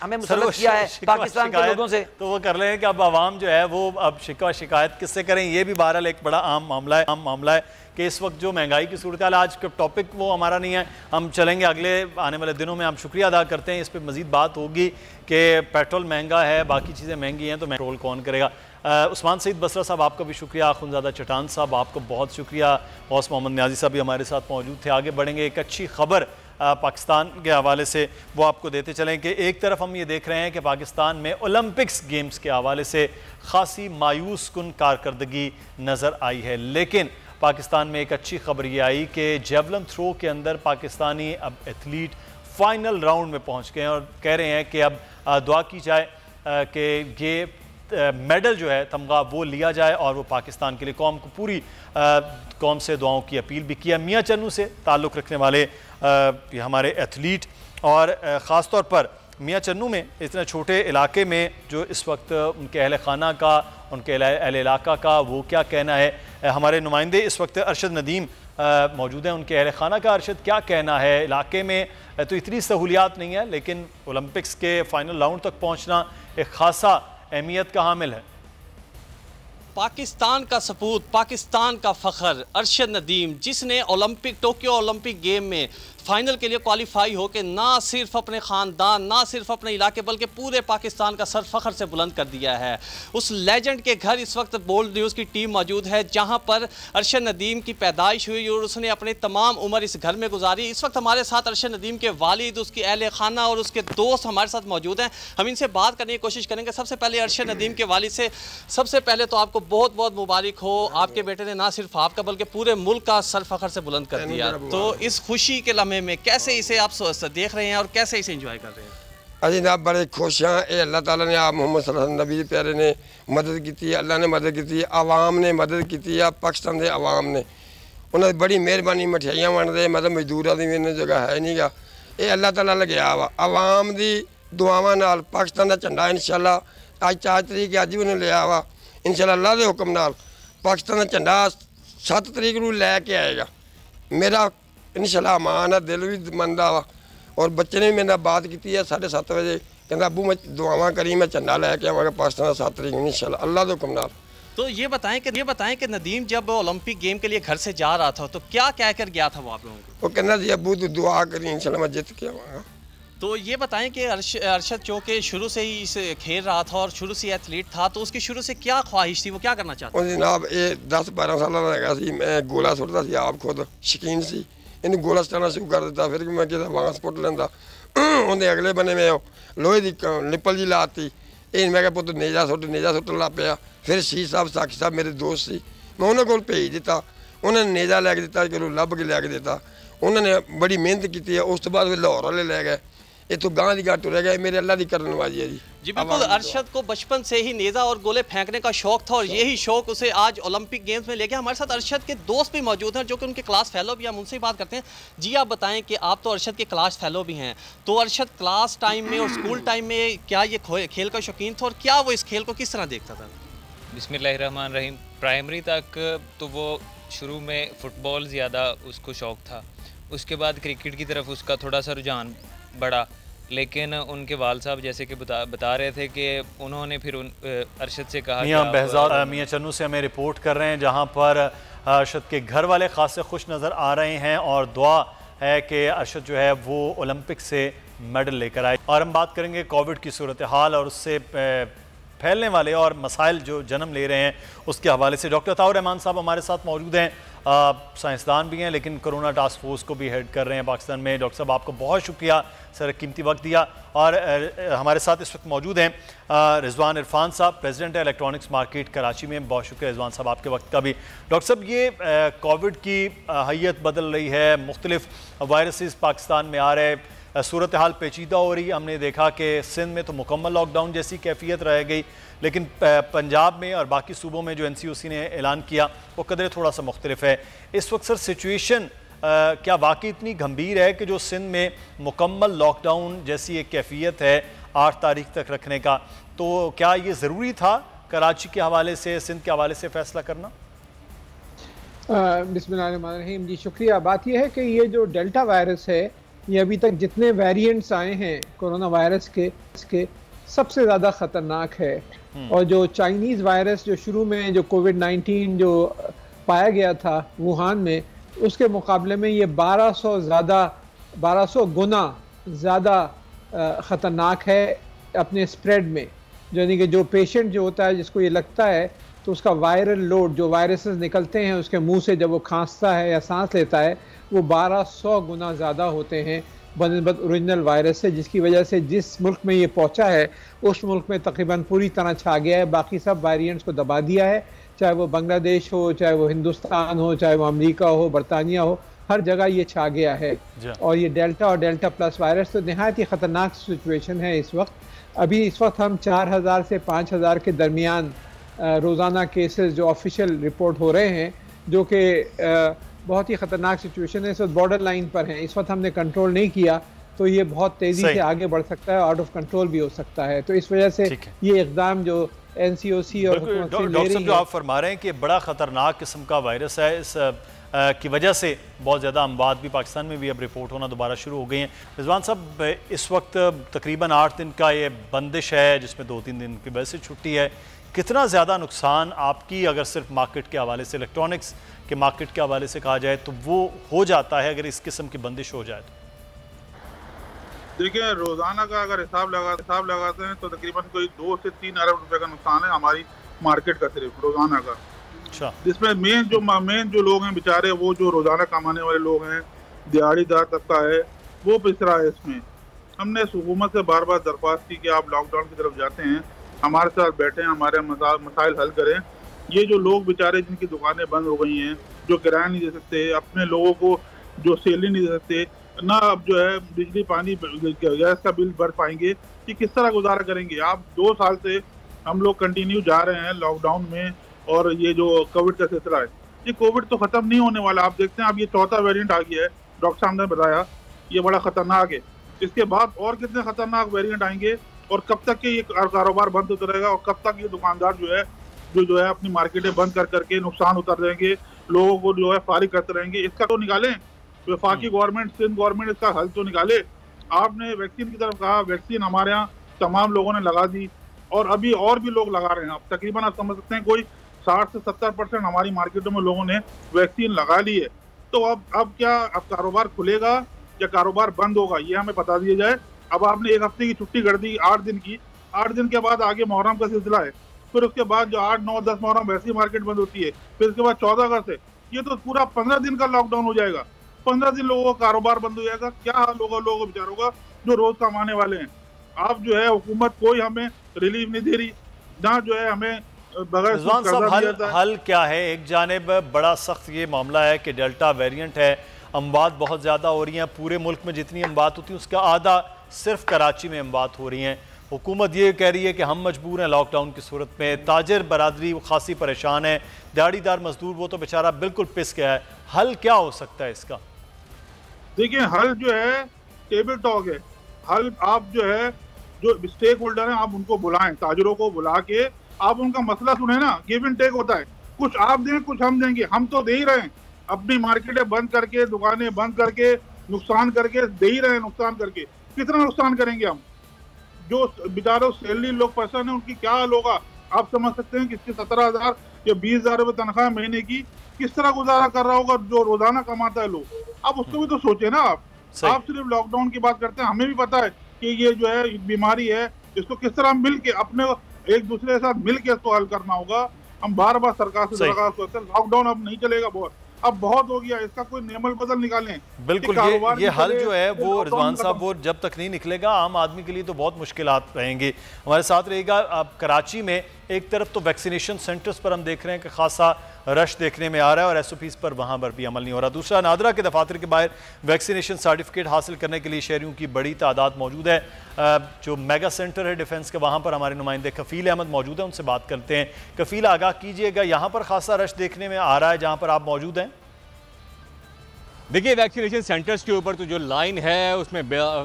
हमें मुसल्लत किया है पाकिस्तान के लोगों से, तो वो कर रहे हैं कि अब आवाम जो है वो अब शिकवा शिकायत किससे करें। ये भी बहरहाल एक बड़ा आम मामला है कि इस वक्त जो महंगाई की सूरत हाल, आज का टॉपिक वो हमारा नहीं है, हम चलेंगे अगले आने वाले दिनों में। हम शुक्रिया अदा करते हैं, इस पर मजीद बात होगी कि पेट्रोल महंगा है, बाकी चीज़ें महंगी हैं, तो पेट्रोल कौन करेगा। उस्मान सईद बसरा साहब आपका भी शुक्रिया, अखुंज़ादा चटान साहब आपको बहुत शुक्रिया, गौस मोहम्मद न्याजी साहब भी हमारे साथ मौजूद थे। आगे बढ़ेंगे, एक अच्छी खबर पाकिस्तान के हवाले से वो आपको देते चलें कि एक तरफ हम ये देख रहे हैं कि पाकिस्तान में ओलंपिक्स गेम्स के हवाले से खासी मायूस कुन कारकर्दगी नज़र आई है, लेकिन पाकिस्तान में एक अच्छी खबर ये आई कि जेवलिन थ्रो के अंदर पाकिस्तानी अब एथलीट फाइनल राउंड में पहुंच गए हैं और कह रहे हैं कि अब दुआ की जाए कि ये मेडल जो है तमगा वो लिया जाए और वो पाकिस्तान के लिए कौम को पूरी कौम से दुआओं की अपील भी किया। मियाँ चन्नू से ताल्लुक़ रखने वाले हमारे एथलीट और ख़ास तौर पर मियाँ चन्नू में इतने छोटे इलाके में जो इस वक्त उनके अहल खाना का, उनके अहल इलाका का वो क्या कहना है, हमारे नुमाइंदे इस वक्त अरशद नदीम मौजूद हैं, उनके अहल खाना का अरशद क्या कहना है। इलाके में तो इतनी सहूलियात नहीं है, लेकिन ओलंपिक्स के फ़ाइनल राउंड तक पहुँचना एक ख़ासा अहमियत का हामिल है। पाकिस्तान का सपूत, पाकिस्तान का फ़ख्र अरशद नदीम, जिसने टोक्यो ओलंपिक गेम में फाइनल के लिए क्वालिफाई हो के ना सिर्फ अपने ख़ानदान, ना सिर्फ अपने इलाके, बल्कि पूरे पाकिस्तान का सर फ़ख्र से बुलंद कर दिया है। उस लेजेंड के घर इस वक्त बोल्ड न्यूज़ की टीम मौजूद है, जहां पर अरशद नदीम की पैदाइश हुई और उसने अपनी तमाम उम्र इस घर में गुजारी। इस वक्त हमारे साथ अरशद नदीम के वालिद, उसकी अहले खाना और उसके दोस्त हमारे साथ मौजूद हैं। हम इनसे बात करने की कोशिश करेंगे। सबसे पहले अरशद नदीम के वालिद से, सबसे पहले तो आपको बहुत बहुत मुबारक हो, आपके बेटे ने ना सिर्फ आपका बल्कि पूरे मुल्क का सर फ़ख्र से बुलंद कर दिया। तो इस खुशी के लम्हे में कैसे इसे आप देख रहे हैं और कैसे इसे एंजॉय कर रहे हैं? अजी जनाब बड़े खुश हैं। ये अल्लाह ताला ने आप मोहम्मद सल्लल्लाहु अलैहि वसल्लम नबी प्यारे ने मदद की, अल्लाह ने मदद की, आवाम ने मदद की, पाकिस्तान के आवाम ने उन्होंने बड़ी मेहरबानी मठियाइयाँ वंडते, मतलब मजदूरों की भी जगह है नहीं गा। ये अल्लाह ताला लग्या वा आवाम की दुआवां नाल पाकिस्तान का झंडा इंशाअल्लाह अज 4 तरीक अज भी उन्हें लिया वा, इंशाअल्लाह अल्लाह के हुक्म नाल पाकिस्तान का झंडा 7 तरीक को लैके आएगा। मेरा इंशाअल्लाह मान है, दिल भी मनदा वा और बच्चे ने भी मेरे बात की है 7:30 बजे, कहता अबू मैं दुआवां करी मैं झंडा लैके आवागा पाकिस्तान 7 तरीक इंशाअल्लाह अल्लाह के हुक्म नाल। तो ये बताएं कि नदीम जब ओलंपिक गेम के लिए घर से जा रहा था तो क्या कह कर गया था वो आप लोगों को? वो कहना जी अबू तू दुआ करी इंशाअल्लाह मैं जीत के आवागा। तो ये बताएं कि अरशद चूँकि शुरू से ही इसे खेल रहा था और शुरू से एथलीट था, तो उसकी शुरू से क्या ख्वाहिश थी, वो क्या करना चाहता था? जनाब ये 10-12 साल लगा सी, मैं गोला सुटता सी, आप खुद शकीन सी, इन्हें गोला सटाना शुरू कर दिता। फिर मैं किसी बांस पुट लेंदा, उन्हें अगले बने में लोहे की निप्पल जी लाती, ये मैं पुत नेजा सुटन लग पाया। फिर शी साहब साखी साहब मेरे दोस्त सी, मैं उन्होंने को भेज दिता, उन्होंने नेजा लैके दिता, कि लभ के लैके दिता। उन्होंने बड़ी मेहनत की है, उस तो बाद फिर लाहौर वाले लै गए, इतों गांह की गांह तुरे गए। मेरे अल्लाह की करनवाजी है जी बिल्कुल। अरशद को बचपन से ही नेज़ा और गोले फेंकने का शौक था और यही शौक उसे आज ओलंपिक गेम्स में ले गया। हमारे साथ अरशद के दोस्त भी मौजूद हैं जो कि उनके क्लास फेलो भी, हम उनसे ही बात करते हैं। जी आप बताएं कि आप तो अरशद के क्लास फेलो भी हैं, तो अरशद क्लास टाइम में और स्कूल टाइम में क्या ये खेल का शौकीन था और क्या वो इस खेल को किस तरह देखता था? बिस्मिल्लाहिर्रहमानिर्रहीम। प्राइमरी तक तो वो शुरू में फ़ुटबॉल ज़्यादा उसको शौक़ था, उसके बाद क्रिकेट की तरफ उसका थोड़ा सा रुझान बढ़ा, लेकिन उनके वाल साहब जैसे कि बता रहे थे कि उन्होंने फिर अरशद से कहा मियां चन्नू से हमें रिपोर्ट कर रहे हैं, जहां पर अरशद के घर वाले खासे खुश नज़र आ रहे हैं और दुआ है कि अरशद जो है वो ओलंपिक से मेडल लेकर आए। और हम बात करेंगे कोविड की सूरत हाल और उससे फैलने वाले और मसाइल जो जन्म ले रहे हैं उसके हवाले से। डॉक्टर अताउर रहमान साहब हमारे साथ मौजूद हैं, साइंसदान भी हैं लेकिन कोरोना टास्क फोर्स को भी हेड कर रहे हैं पाकिस्तान में। डॉक्टर साहब आपको बहुत शुक्रिया सर, कीमती वक्त दिया। और हमारे साथ इस वक्त मौजूद हैं रिजवान इरफान साहब, प्रेसिडेंट है इलेक्ट्रॉनिक्स मार्केट कराची में। बहुत शुक्रिया रिजवान साहब आपके वक्त का भी। डॉक्टर साहब ये कोविड की हैयत बदल रही है, मुख्तलिफ वायरसेस पाकिस्तान में आ रहे, सूरत हाल पेचीदा हो रही। हमने देखा कि सिंध में तो मुकम्मल लॉकडाउन जैसी कैफियत रह गई, लेकिन पंजाब में और बाकी सूबों में जो NCOC ने ऐलान किया वो कदर थोड़ा सा मुख्तलिफ है। इस वक्त सर सिचुएशन क्या वाकई इतनी गंभीर है कि जो सिंध में मुकम्मल लॉकडाउन जैसी एक कैफियत है 8 तारीख तक रखने का, तो क्या ये ज़रूरी था कराची के हवाले से, सिंध के हवाले से फ़ैसला करना? बिस्मिल्लाहिर्रहमानिर्रहीम जी शुक्रिया। बात यह है कि ये जो डेल्टा वायरस है, ये अभी तक जितने वेरिएंट्स आए हैं कोरोना वायरस के, इसके सबसे ज़्यादा ख़तरनाक है। और जो चाइनीज़ वायरस जो शुरू में जो कोविड-19 जो पाया गया था वुहान में, उसके मुकाबले में ये 1200 गुना ज़्यादा ख़तरनाक है अपने स्प्रेड में। यानी कि जो पेशेंट जो होता है जिसको ये लगता है तो उसका वायरल लोड, जो वायरसेस निकलते हैं उसके मुंह से जब वो खांसता है या सांस लेता है, वो 1200 गुना ज़्यादा होते हैं बनस्बत ओरिजिनल वायरस से, जिसकी वजह से जिस मुल्क में ये पहुंचा है उस मुल्क में तकरीबन पूरी तरह छा गया है, बाकी सब वेरिएंट्स को दबा दिया है, चाहे वो बांग्लादेश हो, चाहे वो हिंदुस्तान हो, चाहे वो अमेरिका हो, बरतानिया हो, हर जगह ये छा गया है। और ये डेल्टा और डेल्टा प्लस वायरस तो नहायत ही ख़तरनाक सिचुएशन है इस वक्त। अभी इस वक्त हम 4000 से 5000 के दरमियान रोज़ाना केसेस जो ऑफिशियल रिपोर्ट हो रहे हैं, जो कि बहुत ही ख़तरनाक सिचुएशन है। इस वक्त बॉर्डर लाइन पर है, इस वक्त हमने कंट्रोल नहीं किया तो ये बहुत तेज़ी से आगे बढ़ सकता है, आउट ऑफ कंट्रोल भी हो सकता है। तो इस वजह से ये इकदाम जो NCOC और डॉक्टर साहब जो आप फरमा रहे हैं कि बड़ा ख़तरनाक किस्म का वायरस है, इस की वजह से बहुत ज़्यादा अमवात भी पाकिस्तान में भी अब रिपोर्ट होना दोबारा शुरू हो गई हैं। रिजवान साहब इस वक्त तकरीबन 8 दिन का ये बंदिश है जिसमें 2-3 दिन की वजह से छुट्टी है, कितना ज़्यादा नुकसान आपकी अगर सिर्फ मार्केट के हवाले से, इलेक्ट्रॉनिक्स के मार्केट के हवाले से कहा जाए तो वो हो जाता है अगर इस किस्म की बंदिश हो जाए? देखिए, रोजाना का अगर हिसाब लगाते हैं तो तकरीबन कोई 2 से 3 अरब रुपए का नुकसान है हमारी मार्केट का, सिर्फ रोजाना का। अच्छा। जिसमें मेन जो लोग हैं बेचारे, वो जो रोजाना कमाने वाले लोग हैं, दिहाड़ीदार तबका है, वो पिछड़ा है इसमें। हमने हुकूमत से बार बार दरख्वास्त की कि आप लॉकडाउन की तरफ जाते हैं, हमारे साथ बैठे हैं, हमारे मसाइल हल करें। ये जो लोग बेचारे जिनकी दुकानें बंद हो गई हैं, जो किराया नहीं दे सकते, अपने लोगों को जो सैलरी नहीं दे सकते, ना अब जो है बिजली पानी गैस का बिल भर पाएंगे, कि किस तरह गुजारा करेंगे। आप 2 साल से हम लोग कंटिन्यू जा रहे हैं लॉकडाउन में, और ये जो कोविड का सिलसिला है, ये कोविड तो खत्म नहीं होने वाला। आप देखते हैं अब ये 4था वेरिएंट आ गया है, डॉक्टर साहब ने बताया, ये बड़ा खतरनाक है। इसके बाद और कितने खतरनाक वेरिएंट आएंगे, और कब तक के ये कारोबार बंद होता रहेगा, और कब तक ये दुकानदार जो है अपनी मार्केटें बंद कर करके नुकसान उतर रहेंगे, लोगों को जो है फारिग करते रहेंगे। इसका तो निकालें, वफाकी गवर्नमेंट, सिंध गवर्नमेंट इसका हल तो निकाले। आपने वैक्सीन की तरफ कहा, वैक्सीन हमारे यहाँ तमाम लोगों ने लगा दी, और अभी और भी लोग लगा रहे हैं। अब तकरीबन आप समझ सकते हैं कोई 60 से 70% हमारी मार्केटों में लोगों ने वैक्सीन लगा ली है। तो अब क्या, अब कारोबार खुलेगा या कारोबार बंद होगा, ये हमें बता दिया जाए। अब आपने 1 हफ्ते की छुट्टी कर दी, 8 दिन की, 8 दिन के बाद आगे मुहर्रम का सिलसिला है, फिर उसके बाद जो 8, 9, 10 मुहर्रम वैसी मार्केट बंद होती है, फिर उसके बाद 14 अगस्त है, ये तो पूरा 15 दिन का लॉकडाउन हो जाएगा। 15 दिन लोगों का कारोबार बंद हो जाएगा। क्या हाल होगा लोगों को, बेचारों का, जो रोज कमाने वाले हैं। आप जो है हुकूमत कोई हमें रिलीफ नहीं दे रही, ना जो है हमें बगैर हल क्या है? एक जानिब बड़ा सख्त ये मामला है कि डेल्टा वेरिएंट है, अमवात बहुत ज़्यादा हो रही हैं। पूरे मुल्क में जितनी अमवात होती है उसका आधा सिर्फ कराची में अमवात हो रही हैं। हुकूमत ये कह रही है कि हम मजबूर हैं लॉकडाउन की सूरत में। ताजिर बरादरी खासी परेशान है, दिहाड़ीदार मजदूर वो तो बेचारा बिल्कुल पिस गया है। हल क्या हो सकता है इसका? देखिए, हल जो है टेबल टॉक है। हल आप जो है, जो स्टेक होल्डर हैं, आप उनको बुलाएं, ताजिरों को बुला के आप उनका मसला सुने ना। गिव एंड टेक होता है, कुछ आप दें कुछ हम देंगे। हम तो दे ही रहे हैं, अपनी मार्केटें बंद करके, दुकानें बंद करके, नुकसान करके दे ही रहे हैं। नुकसान करके कितना नुकसान करेंगे हम? जो बेचारों सैलरी लोग पर्सन है, उनकी क्या हाल होगा आप समझ सकते हैं। किसकी 17,000 या 20,000 रुपये तनख्वाह महीने की, किस तरह गुजारा कर रहा होगा जो रोजाना कमाता है लोग। आप उसको भी तो सोचे ना। आप सिर्फ लॉकडाउन की बात करते हैं, हमें भी पता है कि ये जो है बीमारी है, इसको किस तरह मिल के अपने एक दूसरे के साथ मिल के इसको हल करना होगा। हम बार बार सरकार से दरख्वास्त करते हैं, लॉकडाउन अब नहीं चलेगा, अब बहुत हो गया, इसका कोई नेमल बदल निकालें। बिल्कुल, ये हल जो है वो रिजवान साहब, वो जब तक नहीं निकलेगा आम आदमी के लिए तो बहुत मुश्किलात रहेंगी। हमारे साथ रहेगा। अब कराची में एक तरफ तो वैक्सीनेशन सेंटर्स पर हम देख रहे हैं कि खासा रश देखने में आ रहा है और SOPs पर वहाँ पर भी अमल नहीं हो रहा। दूसरा, नादरा के दफातर के बाहर वैक्सीनेशन सर्टिफिकेट हासिल करने के लिए शहरियों की बड़ी तादाद मौजूद है। जो मेगा सेंटर है डिफेंस के, वहाँ पर हमारे नुमाइंदे कफ़ील अहमद मौजूद हैं, उनसे बात करते हैं। कफ़ील, आगाह कीजिएगा, यहाँ पर खासा रश देखने में आ रहा है जहाँ पर आप मौजूद हैं। देखिए, वैक्सीनेशन सेंटर्स के ऊपर तो जो लाइन है उसमें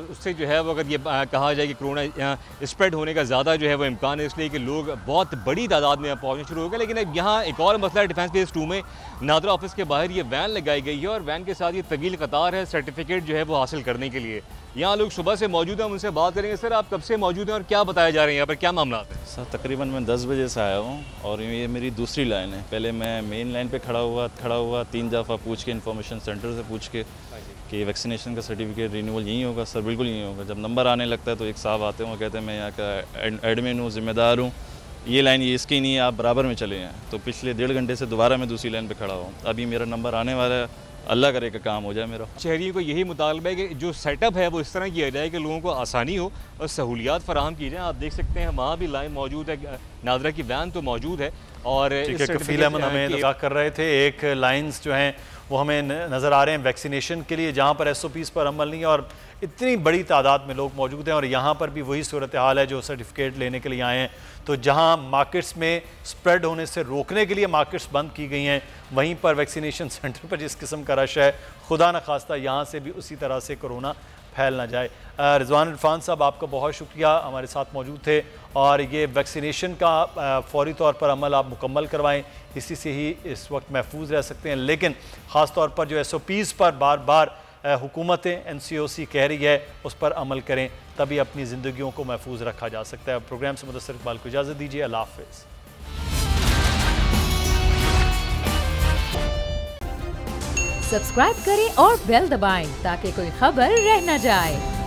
उससे जो है वो अगर ये कहा जाए कि कोरोना स्प्रेड होने का ज़्यादा जो है वो इम्कान है, इसलिए कि लोग बहुत बड़ी तादाद में पहुंचना शुरू हो गए। लेकिन अब यहाँ एक और मसला है, डिफेंस फेज़ 2 में नादरा ऑफिस के बाहर ये वैन लगाई गई है और वैन के साथ ये तवील कतार है सर्टिफिकेट जो है वो हासिल करने के लिए। यहाँ लोग सुबह से मौजूद हैं, उनसे बात करेंगे। सर, आप कब से मौजूद हैं और क्या बताया जा रहे हैं यहाँ पर, क्या मामला है? सर, तकरीबन मैं 10 बजे से आया हूँ और ये मेरी दूसरी लाइन है। पहले मैं मेन लाइन पे खड़ा हुआ 3 दफ़ा पूछ के, इन्फॉर्मेशन सेंटर से पूछ के कि वैक्सीनेशन का सर्टिफिकेट रिन्यूअल यहीं होगा। सर, बिल्कुल यहीं होगा। जब नंबर आने लगता है तो एक साहब आते हैं, वो कहते हैं मैं यहाँ का एडमिन हूँ, जिम्मेदार हूँ, ये लाइन ये इसकी नहीं है, आप बराबर में चले हैं। तो पिछले 1.5 घंटे से दोबारा मैं दूसरी लाइन पे खड़ा हूँ। अभी मेरा नंबर आने वाला है, अल्लाह करे का काम हो जाए मेरा। शहरियों को यही मुतालबा है कि जो सेटअप है वो इस तरह किया जाए कि लोगों को आसानी हो और सहूलियात फराहम की जाए। आप देख सकते हैं वहाँ भी लाइन मौजूद है, नादरा की वैन तो मौजूद है। और कफ़ील अहमद हमें इत्तफ़ाक़ कर रहे थे, एक लाइन्स जो हैं वो हमें नज़र आ रहे हैं वैक्सीनेशन के लिए, जहाँ पर SOPs पर अमल नहीं है और इतनी बड़ी तादाद में लोग मौजूद हैं। और यहाँ पर भी वही सूरत हाल है जो सर्टिफिकेट लेने के लिए आए हैं। तो जहाँ मार्केट्स में स्प्रेड होने से रोकने के लिए मार्केट्स बंद की गई हैं, वहीं पर वैक्सीनेशन सेंटर पर जिस किस्म का रश है, खुदा न खास्ता यहाँ से भी उसी तरह से कोरोना फैल ना जाए। रिजवान इरफान साहब, आपका बहुत शुक्रिया, हमारे साथ मौजूद थे। और ये वैक्सीनेशन का फौरी तौर पर अमल आप मुकम्मल करवाएं, इसी से ही इस वक्त महफूज रह सकते हैं। लेकिन ख़ास तौर पर जो SOPs पर बार बार हुकूमतें NCOC कह रही है उस पर अमल करें, तभी अपनी ज़िंदगियों को महफूज रखा जा सकता है। प्रोग्राम से मुदस्सिर इकबाल को इजाज़त दीजिए। अल्लाह हाफ़िज़। सब्सक्राइब करें और बेल दबाएं ताकि कोई खबर रह न जाए।